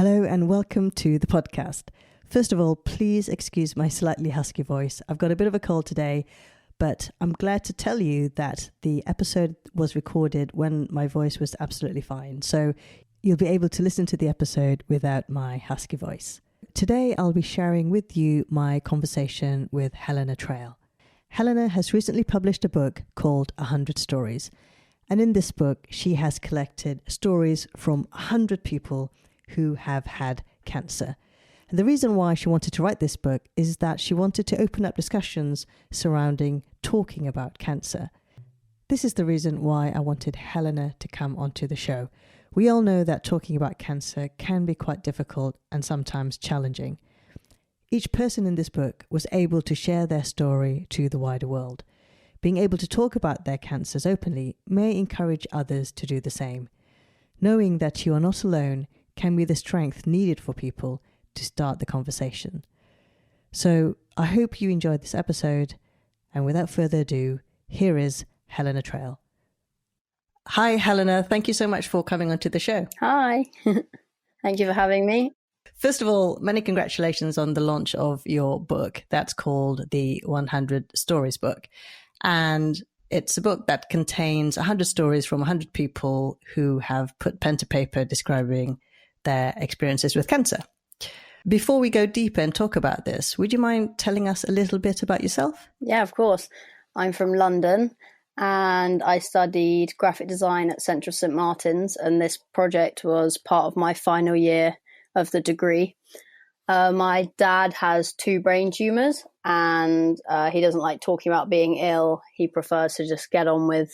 Hello and welcome to the podcast. First of all, please excuse my slightly husky voice. I've got a bit of a cold today, but I'm glad to tell you that the episode was recorded when my voice was absolutely fine. So you'll be able to listen to the episode without my husky voice. Today, I'll be sharing with you my conversation with Helena Traill. Helena has recently published a book called 100 Stories. And in this book, she has collected stories from 100 people who have had cancer. And the reason why she wanted to write this book is that she wanted to open up discussions surrounding talking about cancer. This is the reason why I wanted Helena to come onto the show. We all know that talking about cancer can be quite difficult and sometimes challenging. Each person in this book was able to share their story to the wider world. Being able to talk about their cancers openly may encourage others to do the same. Knowing that you are not alone can be the strength needed for people to start the conversation. So I hope you enjoyed this episode, and without further ado, here is Helena Traill. Hi Helena, thank you so much for coming onto the show. Hi, thank you for having me. First of all, many congratulations on the launch of your book. That's called the 100 Stories book. And it's a book that contains 100 stories from 100 people who have put pen to paper describing their experiences with cancer. Before we go deeper and talk about this, would you mind telling us a little bit about yourself? Yeah, of course. I'm from London and I studied graphic design at Central St Martin's, and this project was part of my final year of the degree. My dad has 2 brain tumours and he doesn't like talking about being ill. He prefers to just get on with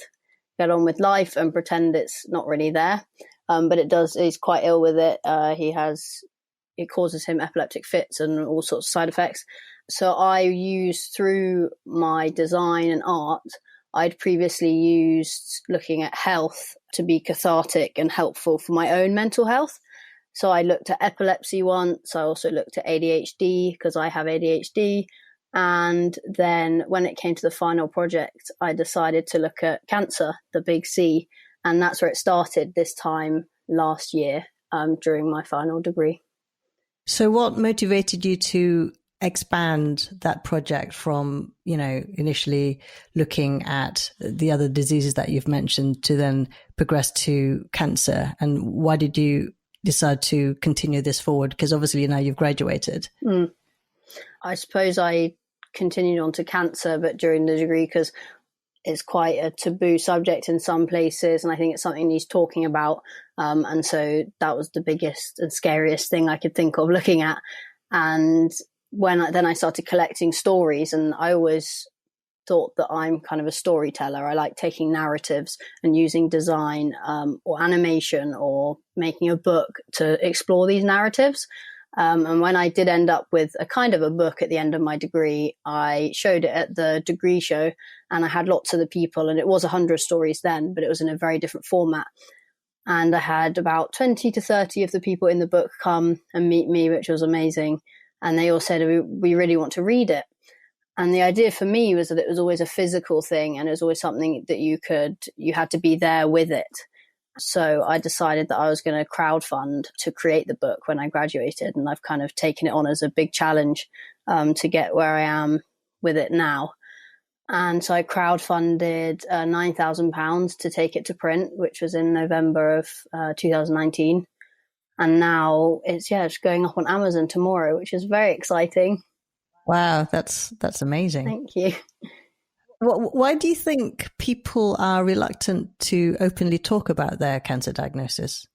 life and pretend it's not really there. But he's quite ill with it. It causes him epileptic fits and all sorts of side effects. So I used, through my design and art, I'd previously used looking at health to be cathartic and helpful for my own mental health. So I looked at epilepsy once. I also looked at ADHD because I have ADHD. And then when it came to the final project, I decided to look at cancer, the big C. And that's where it started this time last year during my final degree. So what motivated you to expand that project from, initially looking at the other diseases that you've mentioned to then progress to cancer? And why did you decide to continue this forward? Because obviously now you've graduated. I suppose I continued on to cancer, but during the degree, because it's quite a taboo subject in some places, and I think it's something he's talking about. And so that was the biggest and scariest thing I could think of looking at. And then I started collecting stories, and I always thought that I'm kind of a storyteller. I like taking narratives and using design or animation or making a book to explore these narratives. And when I did end up with a kind of a book at the end of my degree, I showed it at the degree show and I had lots of the people, and it was 100 stories then, but it was in a very different format. And I had about 20 to 30 of the people in the book come and meet me, which was amazing. And they all said, we really want to read it. And the idea for me was that it was always a physical thing, and it was always something that you had to be there with it. So I decided that I was going to crowdfund to create the book when I graduated, and I've kind of taken it on as a big challenge to get where I am with it now. And so I crowdfunded £9,000 to take it to print, which was in November of 2019. And now it's going up on Amazon tomorrow, which is very exciting. Wow, that's amazing. Thank you. Why do you think people are reluctant to openly talk about their cancer diagnosis?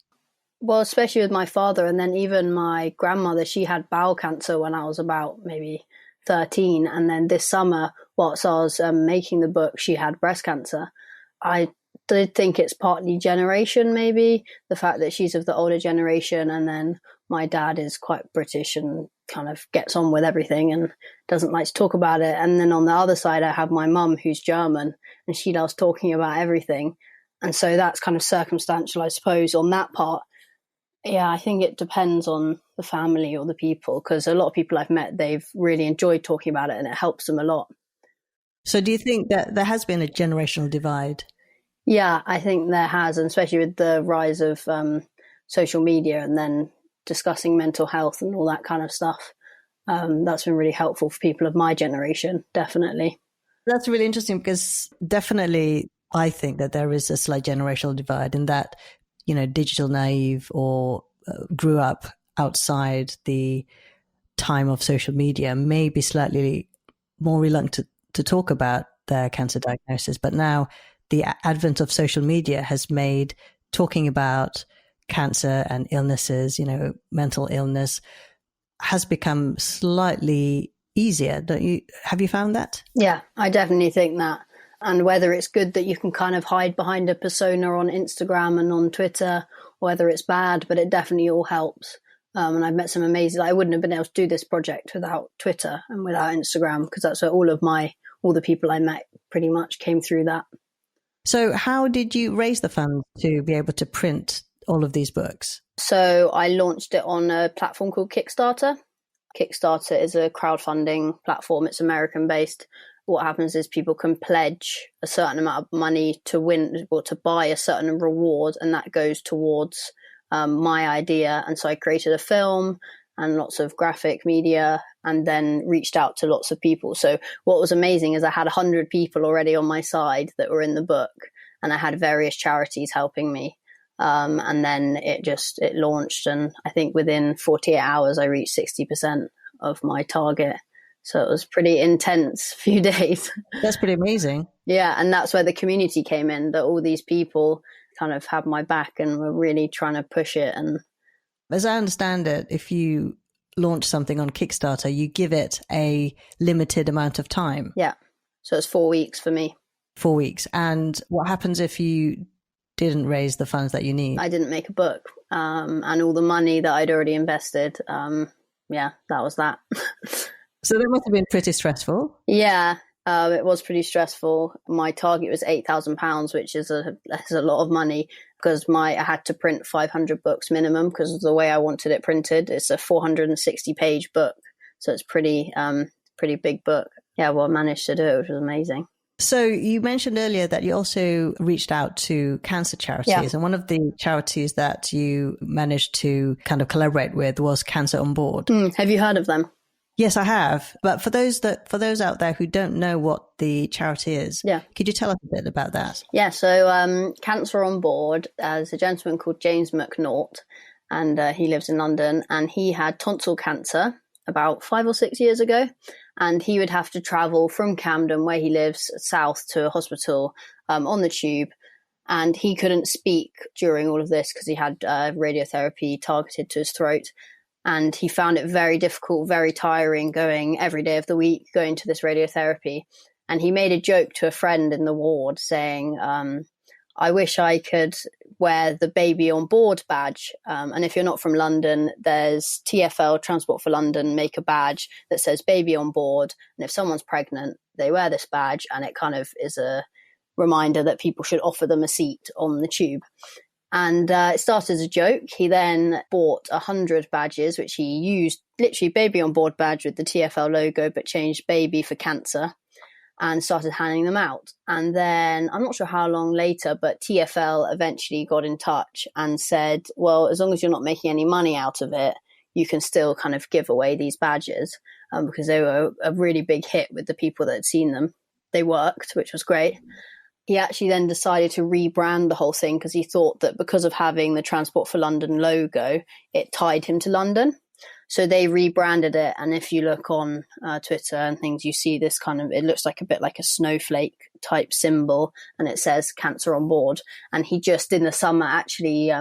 Well, especially with my father, and then even my grandmother, she had bowel cancer when I was about maybe 13. And then this summer, whilst I was making the book, she had breast cancer. I did think it's partly generation, maybe, the fact that she's of the older generation, and then my dad is quite British and kind of gets on with everything and doesn't like to talk about it. And then on the other side, I have my mum who's German, and she loves talking about everything. And so that's kind of circumstantial, I suppose, on that part. Yeah, I think it depends on the family or the people, because a lot of people I've met, they've really enjoyed talking about it and it helps them a lot. So do you think that there has been a generational divide? Yeah, I think there has, and especially with the rise of social media, and then discussing mental health and all that kind of stuff. That's been really helpful for people of my generation, definitely. That's really interesting, because definitely I think that there is a slight generational divide in that, digital naive or grew up outside the time of social media may be slightly more reluctant to talk about their cancer diagnosis. But now the advent of social media has made talking about cancer and illnesses, mental illness, has become slightly easier. Don't you? Have you found that? Yeah, I definitely think that. And whether it's good that you can kind of hide behind a persona on Instagram and on Twitter, or whether it's bad, but it definitely all helps. And I've met some amazing, I wouldn't have been able to do this project without Twitter and without Instagram, because that's where all the people I met pretty much came through that. So how did you raise the funds to be able to print all of these books? So I launched it on a platform called Kickstarter. Kickstarter is a crowdfunding platform. It's American based. What happens is people can pledge a certain amount of money to win or to buy a certain reward, and that goes towards my idea. And so I created a film and lots of graphic media, and then reached out to lots of people. So what was amazing is I had 100 people already on my side that were in the book, and I had various charities helping me. And then it launched, and I think within 48 hours I reached 60% of my target. So it was pretty intense few days. That's pretty amazing. Yeah, and that's where the community came in, that all these people kind of had my back and were really trying to push it. And as I understand it, if you launch something on Kickstarter, you give it a limited amount of time. Yeah, so it's 4 weeks for me. 4 weeks. And what happens if you didn't raise the funds that you need? I didn't make a book, and all the money that I'd already invested, that was that. So that must have been pretty stressful. Yeah, it was pretty stressful. My target was £8,000, which is a lot of money, because I had to print 500 books minimum because of the way I wanted it printed. It's a 460-page book, so it's pretty big book. Yeah, well, I managed to do it, which was amazing. So you mentioned earlier that you also reached out to cancer charities, and one of the charities that you managed to kind of collaborate with was Cancer on Board. Have you heard of them? Yes, I have. But for those out there who don't know what the charity is, could you tell us a bit about that? Yeah, so Cancer on Board, there's a gentleman called James McNaught, and he lives in London, and he had tonsil cancer about 5 or 6 years ago, and he would have to travel from Camden, where he lives, south to a hospital on the tube, and he couldn't speak during all of this because he had radiotherapy targeted to his throat. And he found it very difficult, very tiring, going every day of the week, going to this radiotherapy. And he made a joke to a friend in the ward saying, I wish I could wear the baby on board badge. And if you're not from London, there's TfL, Transport for London, make a badge that says baby on board. And if someone's pregnant, they wear this badge, and it kind of is a reminder that people should offer them a seat on the tube. And it started as a joke. He then bought 100 badges, which he used, literally baby on board badge with the TfL logo, but changed baby for cancer, and started handing them out. And then I'm not sure how long later, but TfL eventually got in touch and said, well, as long as you're not making any money out of it, you can still kind of give away these badges, because they were a really big hit with the people that had seen them. They worked, which was great. He actually then decided to rebrand the whole thing, because he thought that because of having the Transport for London logo, it tied him to London. So they rebranded it. And if you look on Twitter and things, you see this kind of, it looks like a bit like a snowflake type symbol, and it says Cancer on Board. And he just in the summer actually,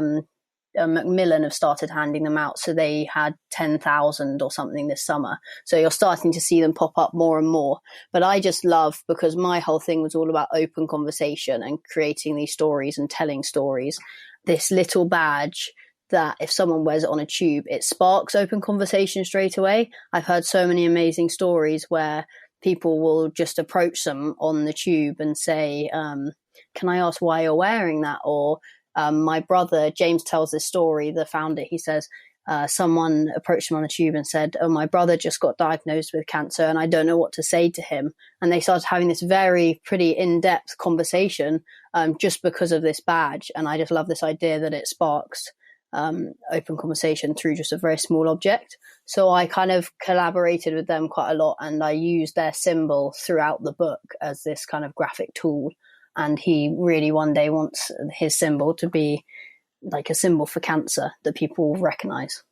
Macmillan have started handing them out. So they had 10,000 or something this summer. So you're starting to see them pop up more and more. But I just love, because my whole thing was all about open conversation and creating these stories and telling stories, this little badge that if someone wears it on a tube, it sparks open conversation straight away. I've heard so many amazing stories where people will just approach them on the tube and say, can I ask why you're wearing that? Or my brother, James, tells this story, the founder, he says, someone approached him on the tube and said, oh, my brother just got diagnosed with cancer and I don't know what to say to him. And they started having this pretty in-depth conversation just because of this badge. And I just love this idea that it sparks open conversation through just a very small object. So I kind of collaborated with them quite a lot, and I used their symbol throughout the book as this kind of graphic tool. And he really one day wants his symbol to be like a symbol for cancer that people recognize.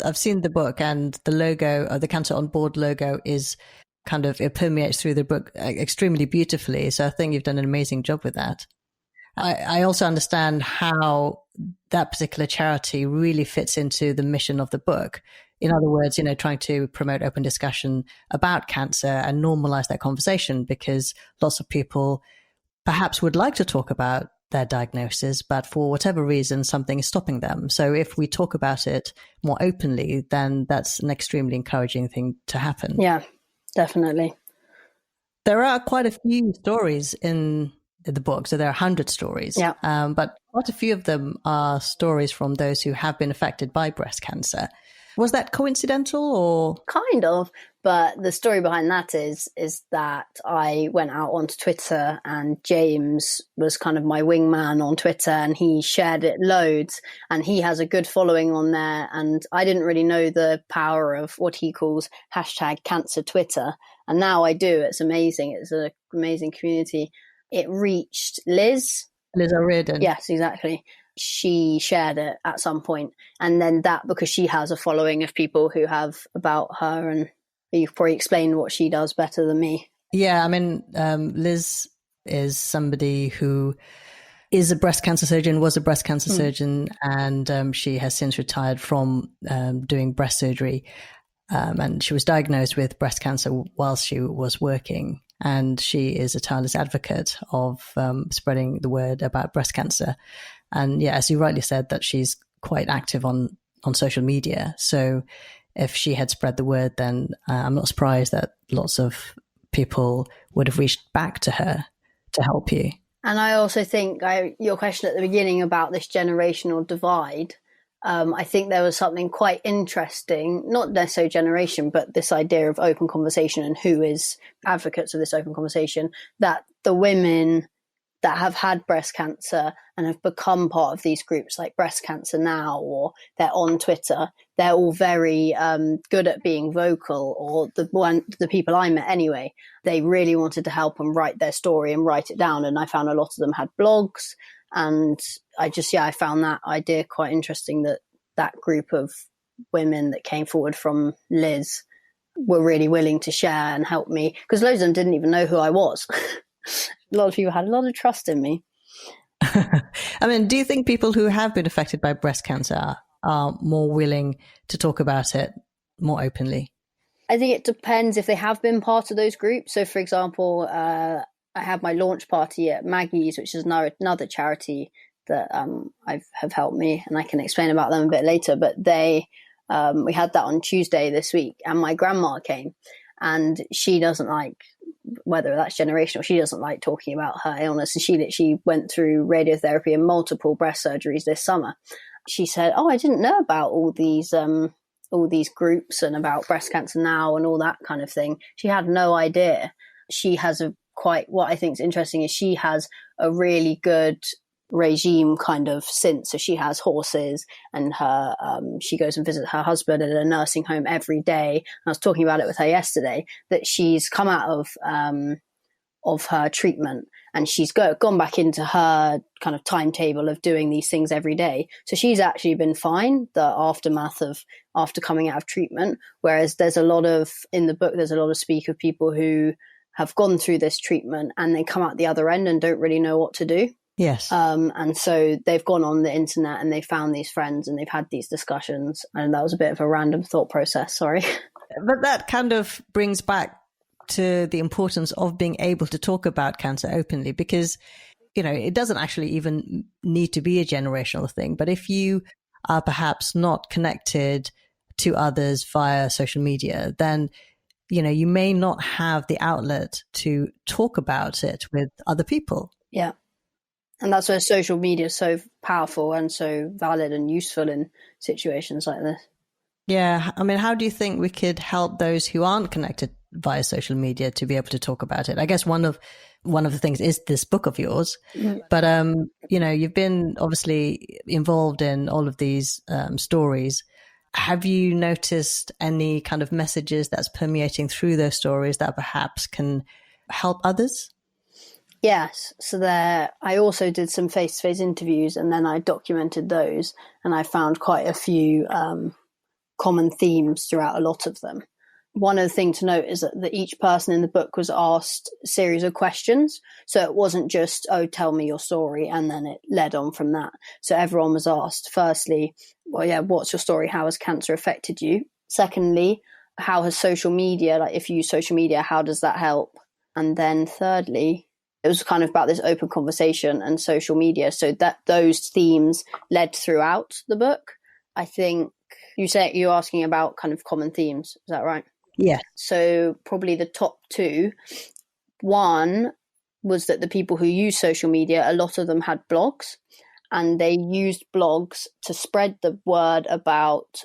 I've seen the book, and the logo, the Cancer on Board logo, is kind of, it permeates through the book extremely beautifully. So I think you've done an amazing job with that. I also understand how that particular charity really fits into the mission of the book. In other words, trying to promote open discussion about cancer and normalize that conversation, because lots of people perhaps would like to talk about their diagnosis, but for whatever reason, something is stopping them. So if we talk about it more openly, then that's an extremely encouraging thing to happen. Yeah, definitely. There are quite a few stories in the book. So there are 100 stories, but quite a few of them are stories from those who have been affected by breast cancer. Was that coincidental or? Kind of, but the story behind that is that I went out onto Twitter, and James was kind of my wingman on Twitter, and he shared it loads, and he has a good following on there. And I didn't really know the power of what he calls #cancer Twitter. And now I do. It's amazing. It's an amazing community. It reached Liz O'Riordan. Yes, exactly. She shared it at some point, and then that, because she has a following of people who have about her, and you've probably explained what she does better than me. Yeah, I mean, Liz is somebody who is a breast cancer surgeon, was a breast cancer surgeon, and she has since retired from doing breast surgery, and she was diagnosed with breast cancer whilst she was working. And she is a tireless advocate of spreading the word about breast cancer. And yeah, as you rightly said, that she's quite active on social media. So if she had spread the word, then I'm not surprised that lots of people would have reached back to her to help you. And I also think your question at the beginning about this generational divide, I think there was something quite interesting, not necessarily generation, but this idea of open conversation and who is advocates of this open conversation, that the women that have had breast cancer and have become part of these groups like Breast Cancer Now, or they're on Twitter, they're all very good at being vocal, or the people I met anyway, they really wanted to help and write their story and write it down. And I found a lot of them had blogs, and I found that idea quite interesting, that group of women that came forward from Liz were really willing to share and help me, because loads of them didn't even know who I was. A lot of people had a lot of trust in me. I mean, do you think people who have been affected by breast cancer are more willing to talk about it more openly? I think it depends if they have been part of those groups. So, for example, I had my launch party at Maggie's, which is another charity that have helped me, and I can explain about them a bit later. But we had that on Tuesday this week, and my grandma came, and she doesn't like, whether that's generational, she doesn't like talking about her illness, and she went through radiotherapy and multiple breast surgeries this summer. She said, "Oh, I didn't know about all these groups and about Breast Cancer Now and all that kind of thing." She had no idea. She has what I think is interesting is she has a really good regime kind of since. So she has horses, and she goes and visits her husband at a nursing home every day. I was talking about it with her yesterday, that she's come out of her treatment, and she's gone back into her kind of timetable of doing these things every day. So she's actually been fine, the aftermath of after coming out of treatment. Whereas in the book, there's a lot of speak of people who have gone through this treatment and they come out the other end and don't really know what to do. Yes. And so they've gone on the internet and they found these friends and they've had these discussions. And that was a bit of a random thought process. Sorry. But that kind of brings back to the importance of being able to talk about cancer openly, because, it doesn't actually even need to be a generational thing. But if you are perhaps not connected to others via social media, then, you may not have the outlet to talk about it with other people. Yeah. And that's where social media is so powerful and so valid and useful in situations like this. Yeah. I mean, how do you think we could help those who aren't connected via social media to be able to talk about it? I guess one of the things is this book of yours, but you've been obviously involved in all of these stories. Have you noticed any kind of messages that's permeating through those stories that perhaps can help others? Yes. So I also did some face-to-face interviews, and then I documented those, and I found quite a few common themes throughout a lot of them. One of the things to note is that each person in the book was asked a series of questions. So it wasn't just, oh, tell me your story, and then it led on from that. So everyone was asked, firstly, well, yeah, what's your story? How has cancer affected you? Secondly, how has social media, like if you use social media, how does that help? And then thirdly, it was kind of about this open conversation and social media. So that those themes led throughout the book. I think you're asking about kind of common themes. Is that right? Yeah. So probably the top two. One was that the people who use social media, a lot of them had blogs, and they used blogs to spread the word about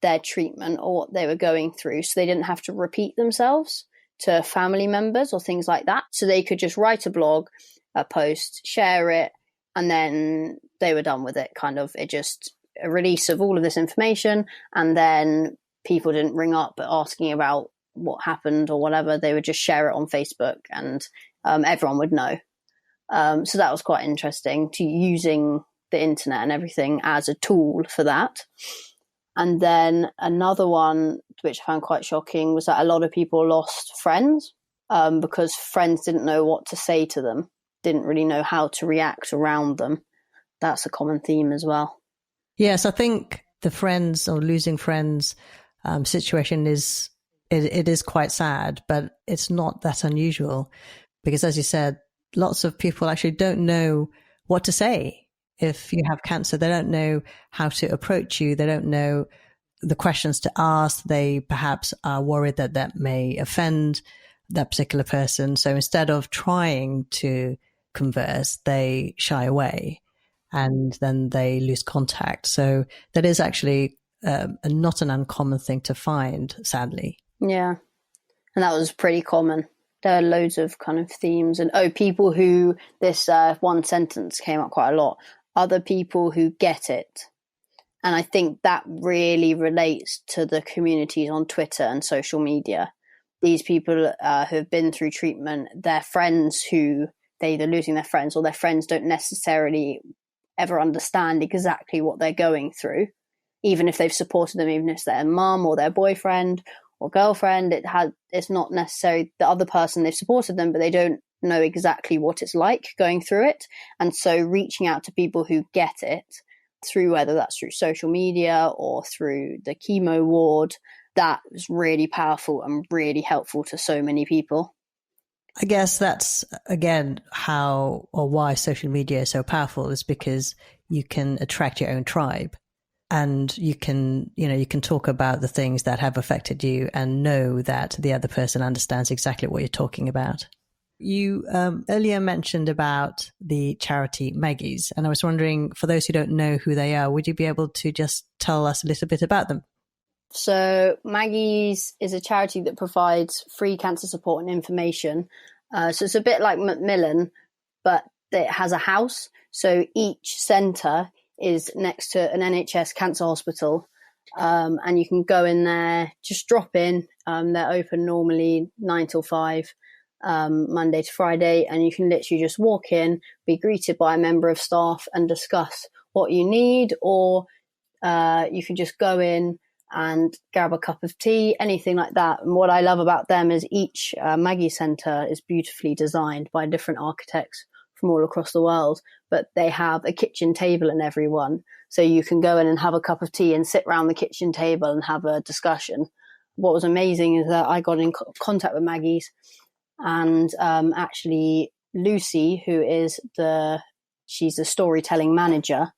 their treatment or what they were going through. So they didn't have to repeat themselves to family members or things like that. So they could just write a blog, a post, share it, and then they were done with it. Kind of, it just a release of all of this information, and then people didn't ring up asking about what happened or whatever. They would just share it on Facebook, and everyone would know. So that was quite interesting, to using the internet and everything as a tool for that. And then another one, which I found quite shocking, was that a lot of people lost friends because friends didn't know what to say to them, didn't really know how to react around them. That's a common theme as well. Yes, I think the friends or losing friends situation it is quite sad, but it's not that unusual because, as you said, lots of people actually don't know what to say. If you have cancer, they don't know how to approach you. They don't know the questions to ask. They perhaps are worried that may offend that particular person. So instead of trying to converse, they shy away and then they lose contact. So that is actually not an uncommon thing to find, sadly. Yeah. And that was pretty common. There are loads of kind of themes. And people who, this one sentence came up quite a lot, other people who get it. And I think that really relates to the communities on Twitter and social media. These people who have been through treatment, their friends who they're either losing their friends or their friends don't necessarily ever understand exactly what they're going through. Even if they've supported them, even if it's their mum or their boyfriend or girlfriend, it's not necessarily the other person. They've supported them, but they don't know exactly what it's like going through it. And so reaching out to people who get it, through whether that's through social media or through the chemo ward, that was really powerful and really helpful to so many people. I guess that's, again, how or why social media is so powerful, is because you can attract your own tribe. And you can talk about the things that have affected you and know that the other person understands exactly what you're talking about. You earlier mentioned about the charity Maggie's, and I was wondering, for those who don't know who they are, would you be able to just tell us a little bit about them? So Maggie's is a charity that provides free cancer support and information. So it's a bit like Macmillan, but it has a house. So each centre is next to an NHS cancer hospital, and you can go in there, just drop in. They're open normally 9 till 5, Monday to Friday, and you can literally just walk in, be greeted by a member of staff and discuss what you need, or you can just go in and grab a cup of tea, anything like that. And what I love about them is each Maggie Centre is beautifully designed by different architects from all across the world, but they have a kitchen table in every one. So you can go in and have a cup of tea and sit around the kitchen table and have a discussion. What was amazing is that I got in contact with Maggie's, and actually Lucy, who is she's the storytelling manager,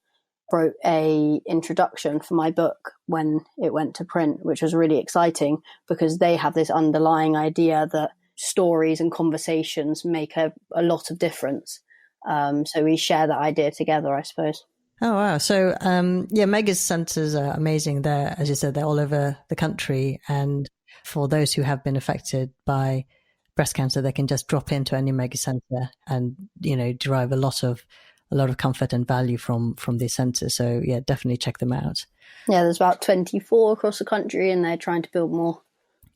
wrote a introduction for my book when it went to print, which was really exciting because they have this underlying idea that stories and conversations make a lot of difference. So we share that idea together, I suppose. Oh, wow. So, mega centers are amazing. They're, as you said, they're all over the country. And for those who have been affected by breast cancer, they can just drop into any mega center and, derive a lot of comfort and value from these centers. So yeah, definitely check them out. Yeah, there's about 24 across the country and they're trying to build more.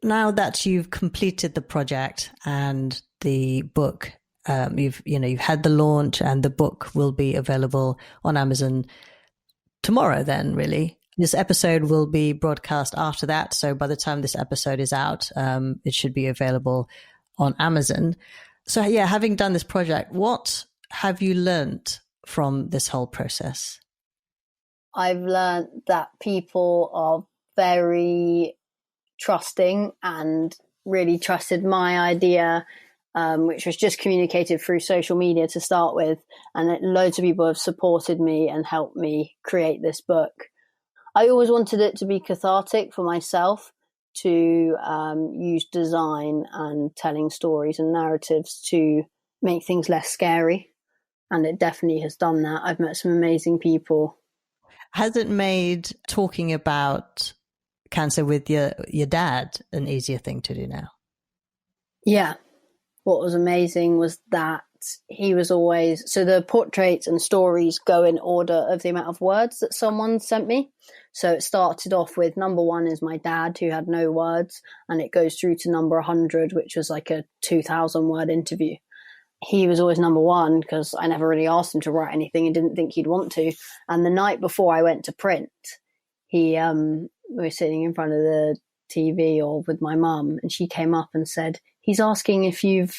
Now that you've completed the project and the book, you've had the launch and the book will be available on Amazon tomorrow then, really. This episode will be broadcast after that. So by the time this episode is out, it should be available on Amazon. So yeah, having done this project, what have you learned from this whole process? I've learned that people are very trusting and really trusted my idea, which was just communicated through social media to start with. And loads of people have supported me and helped me create this book. I always wanted it to be cathartic for myself, to use design and telling stories and narratives to make things less scary. And it definitely has done that. I've met some amazing people. Has it made talking about cancer with your dad an easier thing to do now? Yeah. What was amazing was that he was always, so the portraits and stories go in order of the amount of words that someone sent me. So it started off with number 1 is my dad, who had no words, and it goes through to number 100, which was like a 2,000 word interview. He was always number 1 because I never really asked him to write anything and didn't think he'd want to. And the night before I went to print, we were sitting in front of the TV or with my mum, and she came up and said, he's asking if you've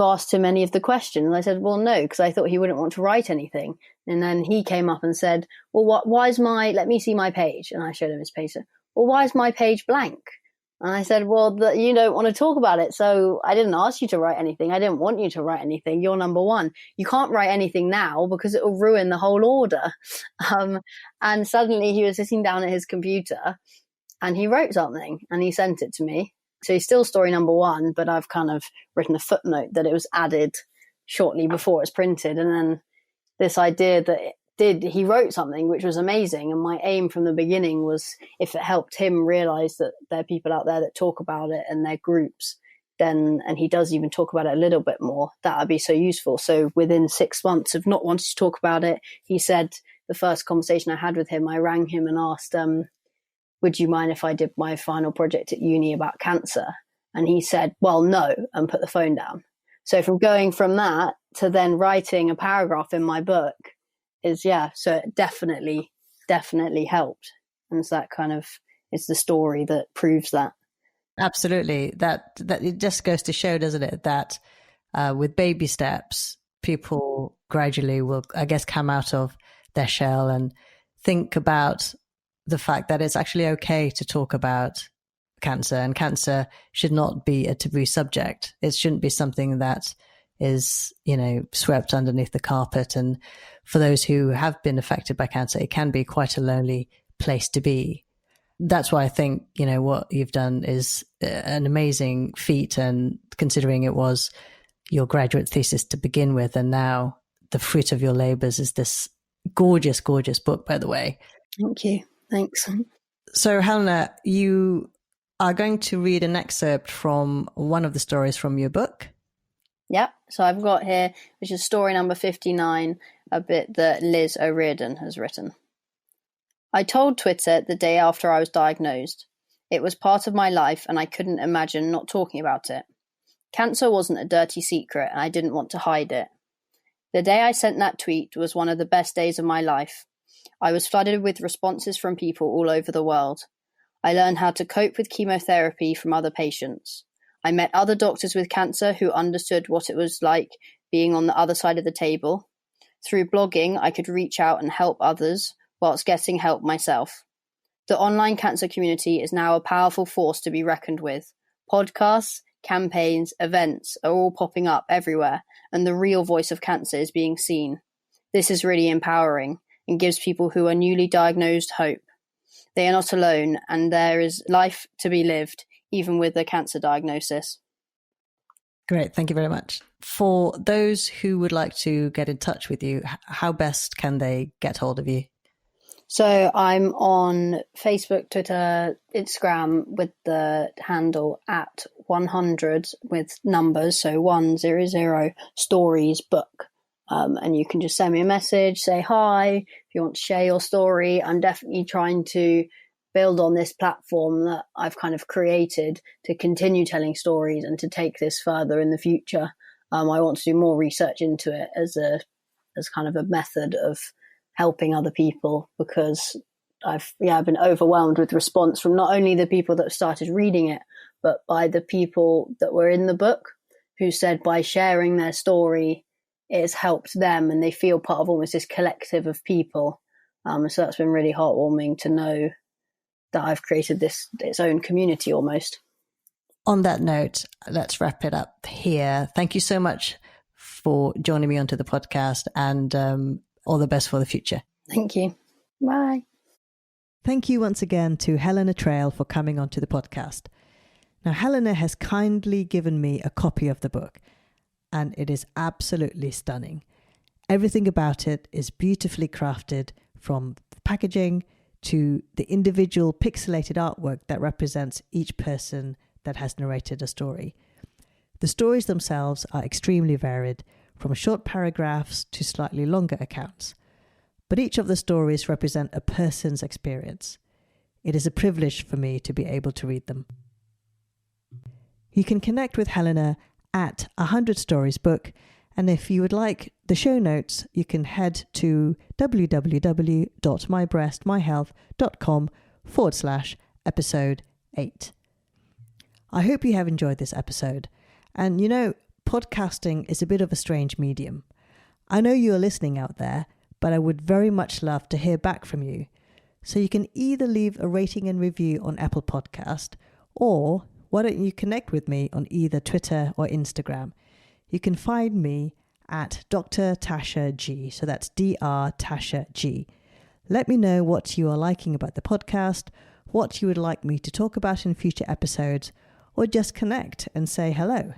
asked him any of the questions. And I said, well, no, because I thought he wouldn't want to write anything. And then he came up and said, well, let me see my page. And I showed him his page. Said, well, why is my page blank? And I said, well, you don't want to talk about it. So I didn't ask you to write anything. I didn't want you to write anything. You're number 1. You can't write anything now because it will ruin the whole order. And suddenly he was sitting down at his computer and he wrote something and he sent it to me. So he's still story number 1, but I've kind of written a footnote that it was added shortly before it's printed. And then this idea that he wrote something which was amazing. And my aim from the beginning was, if it helped him realize that there are people out there that talk about it and their groups, then, and he does even talk about it a little bit more, that would be so useful. So within 6 months of not wanting to talk about it, he said, the first conversation I had with him, I rang him and asked, would you mind if I did my final project at uni about cancer? And he said, well, no, and put the phone down. So from going from that to then writing a paragraph in my book so it definitely helped. And so that kind of is the story that proves that. Absolutely. That it just goes to show, doesn't it, that with baby steps, people gradually will, I guess, come out of their shell and think about the fact that it's actually okay to talk about cancer, and cancer should not be a taboo subject. It shouldn't be something that is, swept underneath the carpet. And for those who have been affected by cancer, it can be quite a lonely place to be. That's why I think, what you've done is an amazing feat, and considering it was your graduate thesis to begin with, and now the fruit of your labors is this gorgeous, gorgeous book, by the way. Thank you. Thanks. So, Helena, you are going to read an excerpt from one of the stories from your book. Yep. So I've got here, which is story number 59, a bit that Liz O'Riordan has written. I told Twitter the day after I was diagnosed. It was part of my life and I couldn't imagine not talking about it. Cancer wasn't a dirty secret and I didn't want to hide it. The day I sent that tweet was one of the best days of my life. I was flooded with responses from people all over the world. I learned how to cope with chemotherapy from other patients. I met other doctors with cancer who understood what it was like being on the other side of the table. Through blogging, I could reach out and help others whilst getting help myself. The online cancer community is now a powerful force to be reckoned with. Podcasts, campaigns, events are all popping up everywhere, and the real voice of cancer is being seen. This is really empowering and gives people who are newly diagnosed hope. They are not alone, and there is life to be lived, even with a cancer diagnosis. Great. Thank you very much. For those who would like to get in touch with you, how best can they get hold of you? So I'm on Facebook, Twitter, Instagram with the handle at 100 with numbers. So 100 stories book. And you can just send me a message, say hi, if you want to share your story. I'm definitely trying to build on this platform that I've kind of created to continue telling stories and to take this further in the future. I want to do more research into it as kind of a method of helping other people, because I've been overwhelmed with response from not only the people that started reading it, but by the people that were in the book who said by sharing their story, it's helped them and they feel part of almost this collective of people. So that's been really heartwarming to know that I've created its own community almost. On that note, let's wrap it up here. Thank you so much for joining me onto the podcast, and all the best for the future. Thank you. Bye. Thank you once again to Helena Traill for coming onto the podcast. Now, Helena has kindly given me a copy of the book, and it is absolutely stunning. Everything about it is beautifully crafted, from the packaging to the individual pixelated artwork that represents each person that has narrated a story. The stories themselves are extremely varied, from short paragraphs to slightly longer accounts. But each of the stories represent a person's experience. It is a privilege for me to be able to read them. You can connect with Helena at 100 Stories Book, and if you would like the show notes, you can head to www.mybreastmyhealth.com/episode 8. I hope you have enjoyed this episode. And podcasting is a bit of a strange medium. I know you are listening out there, but I would very much love to hear back from you. So you can either leave a rating and review on Apple Podcast, or why don't you connect with me on either Twitter or Instagram. You can find me at Dr. Tasha G. So that's Dr. Tasha G. Let me know what you are liking about the podcast, what you would like me to talk about in future episodes, or just connect and say hello.